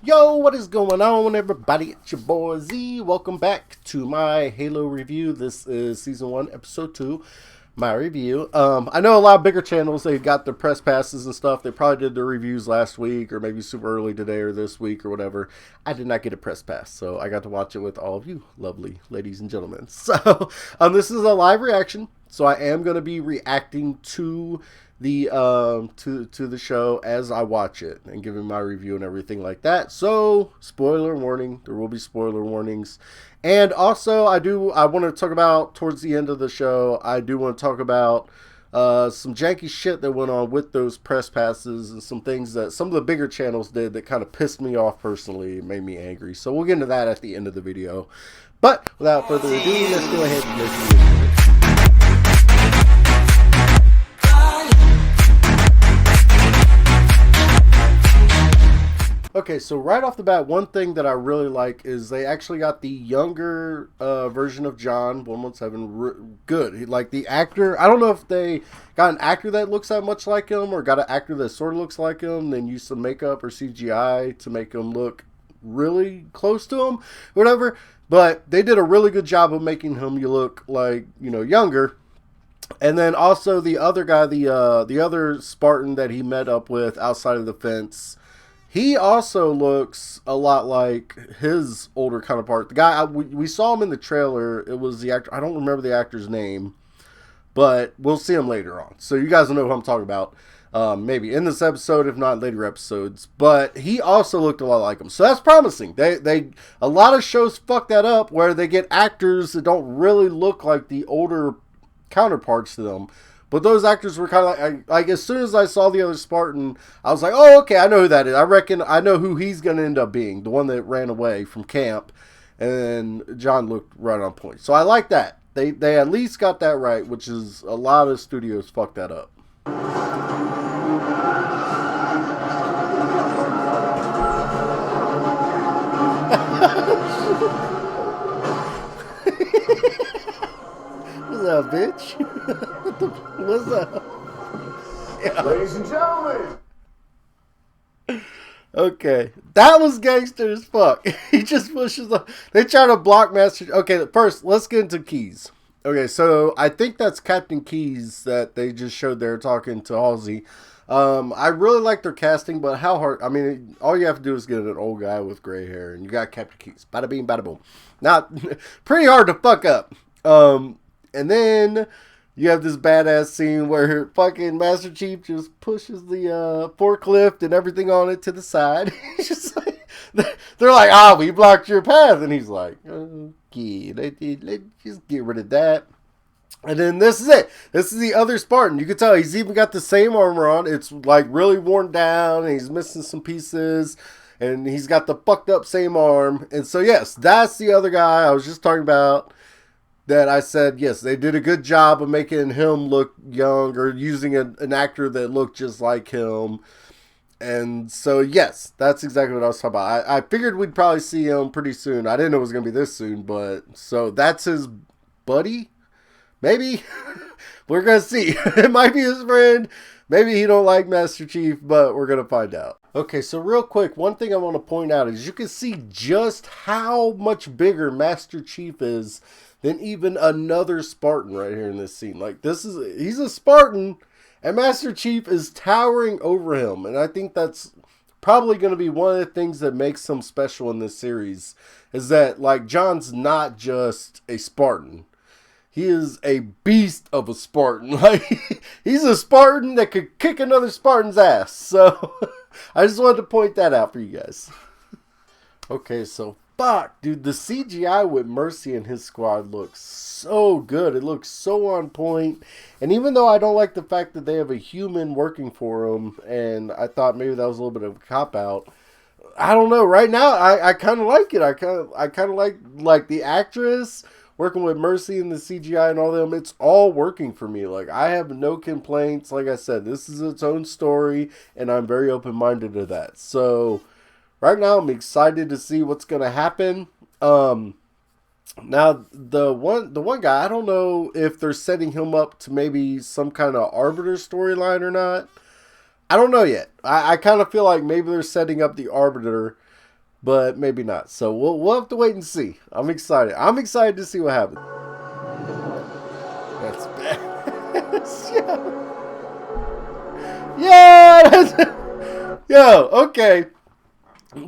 Yo, what is going on, everybody? It's your boy Z. Welcome back to my Halo review. This is Season 1, Episode 2, my review. I know a lot of bigger channels, they got their press passes and stuff. They probably did their reviews last week or maybe super early today or this week or whatever. I did not get a press pass, so I got to watch it with all of you lovely ladies and gentlemen. So, this is a live reaction, so I am going to be reacting to the show as I watch it and giving my review and everything like that. So spoiler warning, there will be spoiler warnings. And also I want to talk about towards the end of the show, I do want to talk about some janky shit that went on with those press passes and some things that some of the bigger channels did that kind of pissed me off personally and made me angry. So we'll get into that at the end of the video. But without further ado, let's go ahead and let's do it. Okay, so right off the bat, one thing that I really like is they actually got the younger version of John 117 good. Like the actor, I don't know if they got an actor that looks that much like him or got an actor that sort of looks like him, then use some makeup or CGI to make him look really close to him, whatever. But they did a really good job of making him look like, you know, younger. And then also the other guy, the other Spartan that he met up with outside of the fence, he also looks a lot like his older counterpart. The guy, we saw him in the trailer. It was the actor. I don't remember the actor's name, but we'll see him later on. So you guys will know who I'm talking about. Maybe in this episode, if not later episodes. But he also looked a lot like him. So that's promising. A lot of shows fuck that up where they get actors that don't really look like the older counterparts to them. But those actors were kind of like as soon as I saw the other Spartan, I was like, oh, okay, I know who that is. I reckon I know who he's going to end up being, the one that ran away from camp. And John looked right on point. So I like that. They at least got that right, which is a lot of studios fucked that up. What's up, bitch? What's up? Yeah. Ladies and gentlemen. Okay, that was gangster as fuck. He just pushes up. They try to block Master. Okay, first let's get into Keys. Okay, so I think that's Captain Keys that they just showed there talking to Halsey. I really like their casting, but how hard? I mean, all you have to do is get an old guy with gray hair, and you got Captain Keys. Bada bing, bada boom. Not pretty hard to fuck up. And then you have this badass scene where fucking Master Chief just pushes the forklift and everything on it to the side. He's just like, they're like, we blocked your path. And he's like, okay, let's just get rid of that. And then this is it. This is the other Spartan. You can tell he's even got the same armor on. It's like really worn down and he's missing some pieces. And he's got the fucked up same arm. And so, yes, that's the other guy I was just talking about. That I said, yes, they did a good job of making him look young or using an actor that looked just like him. And so, yes, that's exactly what I was talking about. I figured we'd probably see him pretty soon. I didn't know it was going to be this soon, but so that's his buddy? Maybe? We're going to see. It might be his friend. Maybe he don't like Master Chief, but we're going to find out. Okay, so real quick, one thing I want to point out is you can see just how much bigger Master Chief is than even another Spartan right here in this scene. Like, he's a Spartan, and Master Chief is towering over him. And I think that's probably going to be one of the things that makes him special in this series, is that, like, John's not just a Spartan. He is a beast of a Spartan. Like, he's a Spartan that could kick another Spartan's ass. So, I just wanted to point that out for you guys. Okay, so fuck, dude, the CGI with Mercy and his squad looks so good. It looks so on point. And even though I don't like the fact that they have a human working for them, and I thought maybe that was a little bit of a cop-out, I don't know. Right now, I kind of like it. I kind of like the actress working with Mercy and the CGI and all them. It's all working for me. Like, I have no complaints. Like I said, this is its own story, and I'm very open-minded to that. So right now, I'm excited to see what's going to happen. Now, the one guy, I don't know if they're setting him up to maybe some kind of Arbiter storyline or not. I don't know yet. I kind of feel like maybe they're setting up the Arbiter but maybe not. So we'll have to wait and see. I'm excited. I'm excited to see what happens. That's bad. Yeah. Yo. Okay.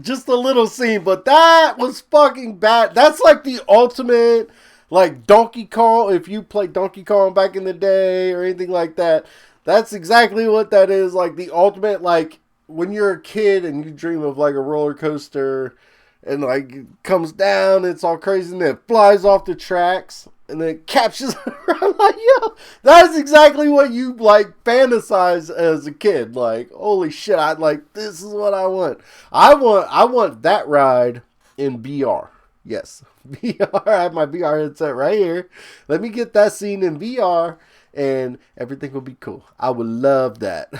Just a little scene, but that was fucking bad. That's like the ultimate, like Donkey Kong. If you played Donkey Kong back in the day or anything like that, that's exactly what that is. Like the ultimate, like when you're a kid and you dream of like a roller coaster and like it comes down, it's all crazy and then it flies off the tracks and then it catches around. Like, yo, that's exactly what you like fantasize as a kid. Like, holy shit, I like this is what I want. I want that ride in VR. Yes. VR. I have my VR headset right here. Let me get that scene in VR and everything will be cool. I would love that.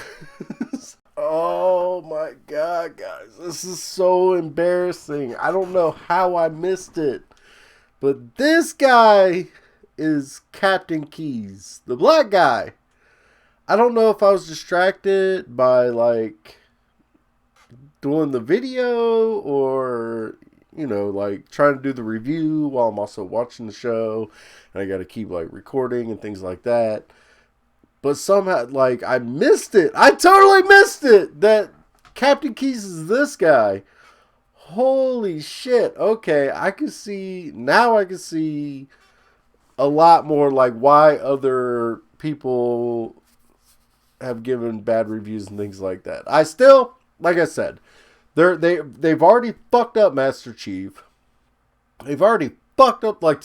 Oh my god, guys. This is so embarrassing. I don't know how I missed it. But this guy is Captain Keys, the black guy. I don't know if I was distracted by like doing the video or, you know, like trying to do the review while I'm also watching the show. And I got to keep like recording and things like that. But somehow, like, I missed it. I totally missed it that Captain Keys is this guy. Holy shit. Okay, I can see a lot more like why other people have given bad reviews and things like that. I still, like I said, they've already fucked up Master Chief. They've already fucked up like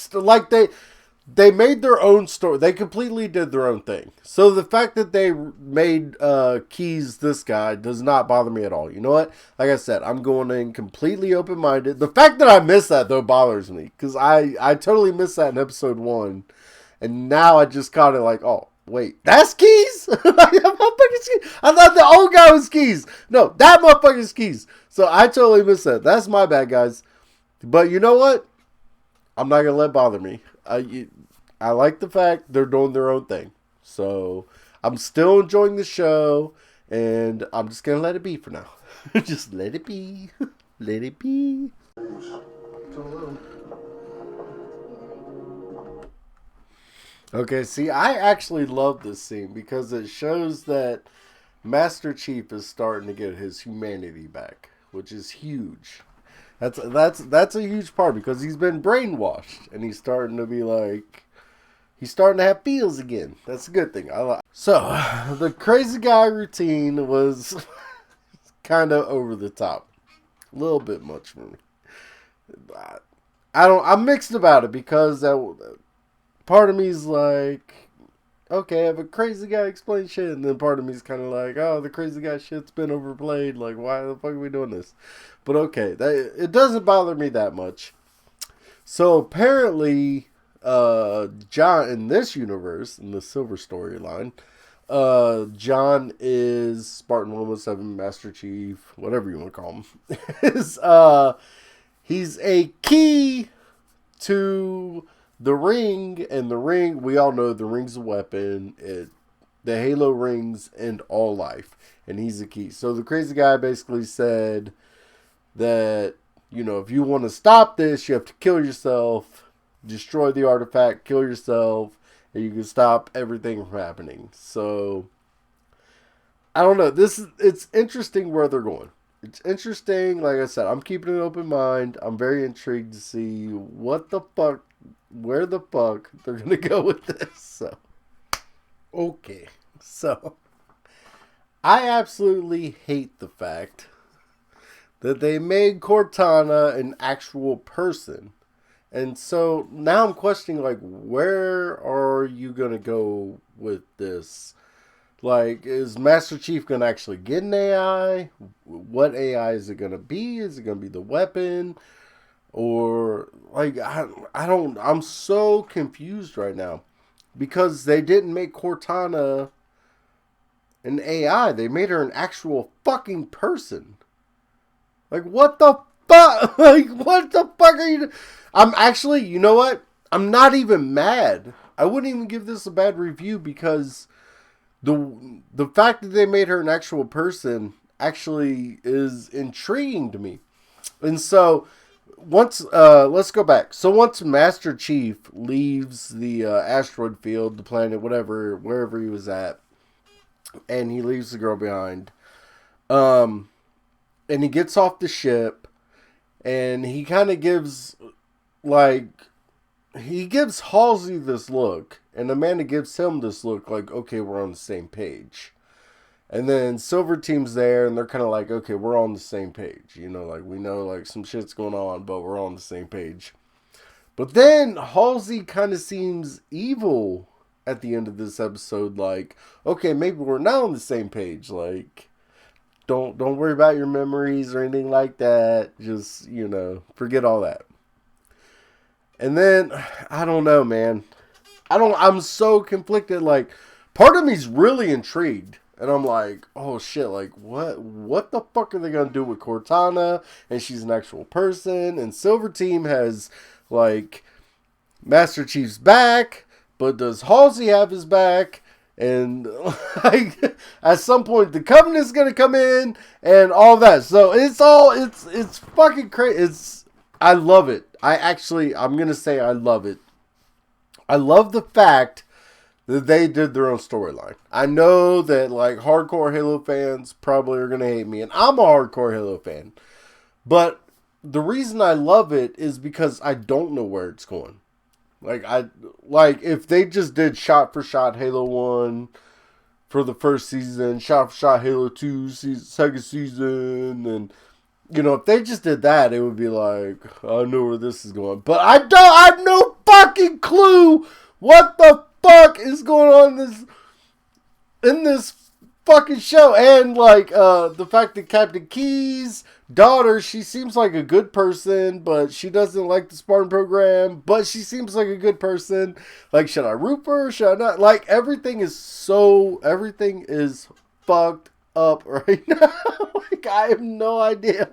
they made their own story. They completely did their own thing. So the fact that they made Keys this guy does not bother me at all. You know what? Like I said, I'm going in completely open-minded. The fact that I missed that, though, bothers me. Because I totally missed that in episode 1. And now I just caught it like, oh, wait, that's Keys? I thought the old guy was Keys. No, that motherfucker's Keys. So I totally missed that. That's my bad, guys. But you know what? I'm not going to let it bother me. I like the fact they're doing their own thing. So I'm still enjoying the show. And I'm just going to let it be for now. Just let it be. Let it be. Okay, see, I actually love this scene because it shows that Master Chief is starting to get his humanity back, which is huge. That's a huge part because he's been brainwashed and he's starting to be like, he's starting to have feels again. That's a good thing. So the crazy guy routine was kind of over the top, a little bit much for me. I'm mixed about it because part of me is like, okay, have a crazy guy explain shit, and then part of me is kind of like, oh, the crazy guy shit's been overplayed. Like, why the fuck are we doing this? But okay, it doesn't bother me that much. So apparently, John in this universe, in the Silver storyline, John is Spartan 117, Master Chief, whatever you want to call him. He's a key to the ring, and the ring, we all know the ring's a weapon. The Halo rings end all life, and he's the key. So the crazy guy basically said that, you know, if you want to stop this, you have to kill yourself, destroy the artifact, kill yourself, and you can stop everything from happening. So I don't know. It's interesting where they're going. It's interesting. Like I said, I'm keeping an open mind. I'm very intrigued to see where the fuck they're gonna go with this. So okay. So I absolutely hate the fact that they made Cortana an actual person. And so now I'm questioning, like, where are you going to go with this? Like, is Master Chief going to actually get an AI? What AI is it going to be? Is it going to be the weapon? Or, like, I'm so confused right now. Because they didn't make Cortana an AI. They made her an actual fucking person. Like, what the fuck? Like, what the fuck are you... I'm actually, you know what? I'm not even mad. I wouldn't even give this a bad review because the fact that they made her an actual person actually is intriguing to me. And so once let's go back. So once Master Chief leaves the asteroid field, the planet, whatever, wherever he was at, and he leaves the girl behind, um, and he gets off the ship, and he kind of gives like he gives Halsey this look, and Amanda gives him this look, like, okay, we're on the same page. And then Silver Team's there, and they're kind of like, okay, we're on the same page. You know, like, we know, like, some shit's going on, but we're on the same page. But then Halsey kind of seems evil at the end of this episode. Like, okay, maybe we're not on the same page. Like, don't worry about your memories or anything like that. Just, you know, forget all that. And then, I don't know, man. I'm so conflicted. Like, part of me's really intrigued. And I'm like, oh shit, like, what the fuck are they gonna do with Cortana? And she's an actual person. And Silver Team has, like, Master Chief's back. But does Halsey have his back? And, like, at some point, the Covenant's gonna come in. And all that. So, it's fucking crazy. I love it. I'm gonna say I love it. I love the fact that they did their own storyline. I know that, like, hardcore Halo fans probably are going to hate me, and I'm a hardcore Halo fan. But the reason I love it is because I don't know where it's going. Like, if they just did shot for shot Halo 1 for the first season, shot for shot Halo 2 second season, and, you know, if they just did that, it would be like, I know where this is going. But I have no fucking clue what the fuck is going on in this fucking show. And, like, the fact that Captain Key's daughter, she seems like a good person, but she doesn't like the Spartan program, but she seems like a good person. Like, should I root for her? Should I not? Like, everything is fucked up right now. Like, I have no idea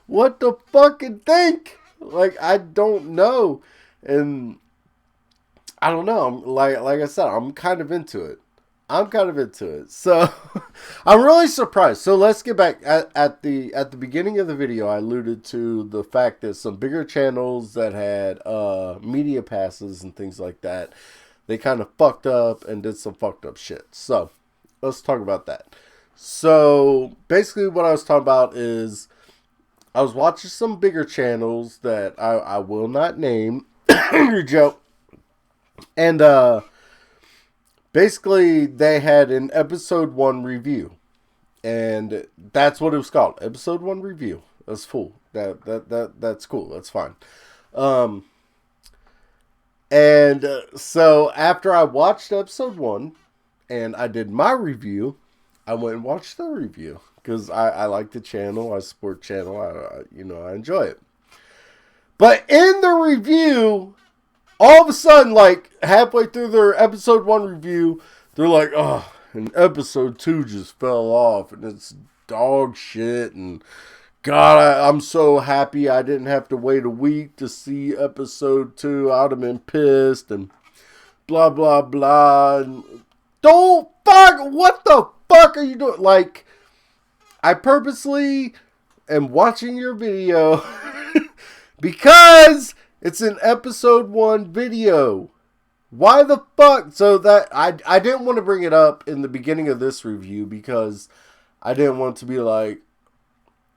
what to fucking think. Like, I don't know. And I don't know. Like I said, I'm kind of into it. So I'm really surprised. So let's get back at the beginning of the video. I alluded to the fact that some bigger channels that had media passes and things like that, they kind of fucked up and did some fucked up shit. So let's talk about that. So basically, what I was talking about is I was watching some bigger channels that I will not name. Joke. And basically they had an episode 1 review. And that's what it was called. Episode 1 review. That's cool. That's cool. That's fine. So after I watched episode 1 and I did my review, I went and watched the review. Because I like the channel. I support the channel. I enjoy it. But in the review, all of a sudden, like, halfway through their episode 1 review, they're like, oh, and episode 2 just fell off, and it's dog shit, and God, I'm so happy I didn't have to wait a week to see episode 2. I would have been pissed, and blah, blah, blah, and what the fuck are you doing? Like, I purposely am watching your video because it's an episode 1 video. Why the fuck? So that I didn't want to bring it up in the beginning of this review because I didn't want to be like,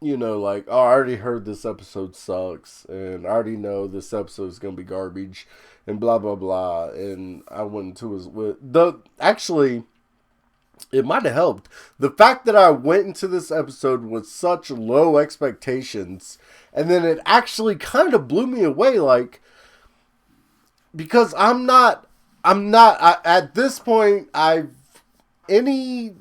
like, oh, I already heard this episode sucks and I already know this episode is going to be garbage and blah, blah, blah. And I went into actually, it might have helped. The fact that I went into this episode with such low expectations, and then it actually kind of blew me away, like, because I'm not at this point, anything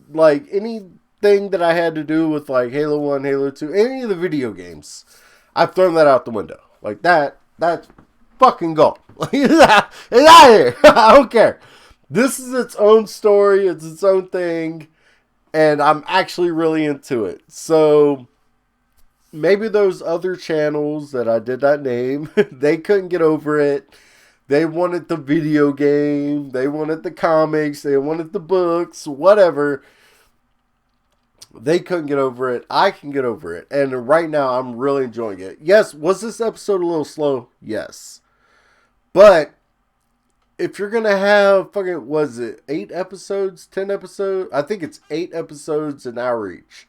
that I had to do with, like, Halo 1, Halo 2, any of the video games, I've thrown that out the window. Like, that's fucking gone. It's out of here. I don't care. This is its own story. It's its own thing. And I'm actually really into it. So maybe those other channels that I did not name, they couldn't get over it. They wanted the video game. They wanted the comics. They wanted the books. Whatever. They couldn't get over it. I can get over it. And right now, I'm really enjoying it. Yes, was this episode a little slow? Yes. But if you're going to have fucking, was it 8 episodes? 10 episodes? I think it's 8 episodes an hour each.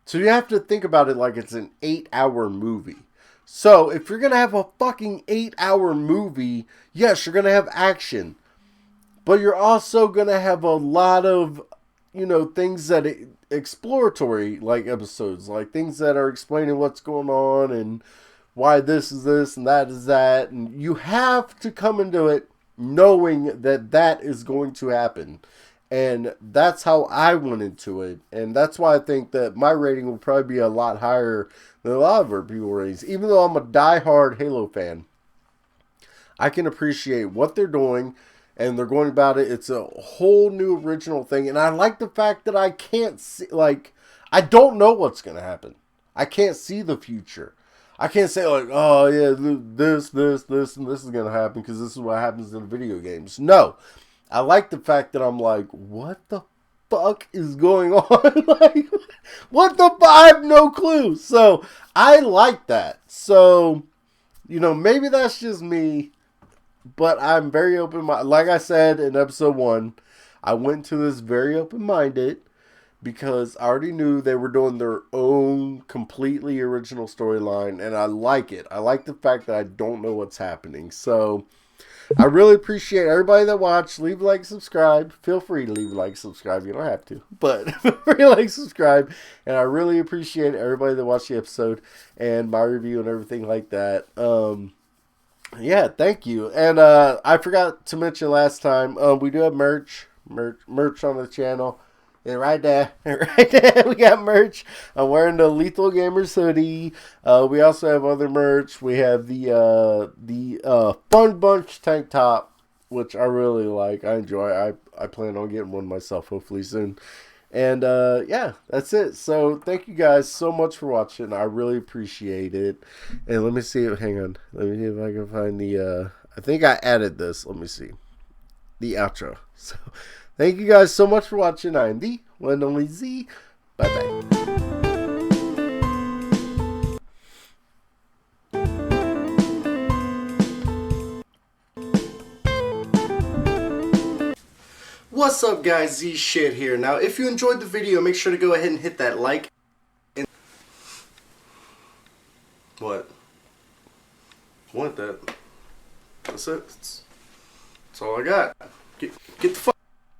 So you have to think about it like it's an 8-hour movie. So if you're going to have a fucking 8-hour movie, yes, you're going to have action. But you're also going to have a lot of, things that exploratory like episodes, like things that are explaining what's going on and why this is this and that is that. And you have to come into it knowing that that is going to happen. And that's how I went into it. And that's why I think that my rating will probably be a lot higher than a lot of our people ratings. Even though I'm a diehard Halo fan, I can appreciate what they're doing. And they're going about it. It's a whole new original thing. And I like the fact that I can't see, I don't know what's going to happen. I can't see the future. I can't say, oh, yeah, this, and this is going to happen because this is what happens in video games. No. I like the fact that I'm like, what the fuck is going on? What the fuck? I have no clue. So, I like that. So, maybe that's just me. But I'm very open-minded. Like I said in episode 1, I went to this very open-minded because I already knew they were doing their own completely original storyline, and I like it. I like the fact that I don't know what's happening. So, I really appreciate everybody that watched. Leave a like, subscribe. Feel free to leave a like, subscribe. You don't have to. But feel free to like, subscribe. And I really appreciate everybody that watched the episode and my review and everything like that. Yeah, thank you. And I forgot to mention last time, we do have merch on the channel. And right there, we got merch. I'm wearing the LethalGamerz hoodie. We also have other merch. We have the Fun Bunch tank top, which I really like. I enjoy. I plan on getting one myself, hopefully soon. And yeah, that's it. So thank you guys so much for watching. I really appreciate it. And let me see. Hang on. Let me see if I can find the. I think I added this. Let me see. The outro. So thank you guys so much for watching. I am the one and only Z. Bye bye. What's up, guys? Z Shit here. Now, if you enjoyed the video, make sure to go ahead and hit that like. And what? Want that? That's it. That's all I got. Get the fuck.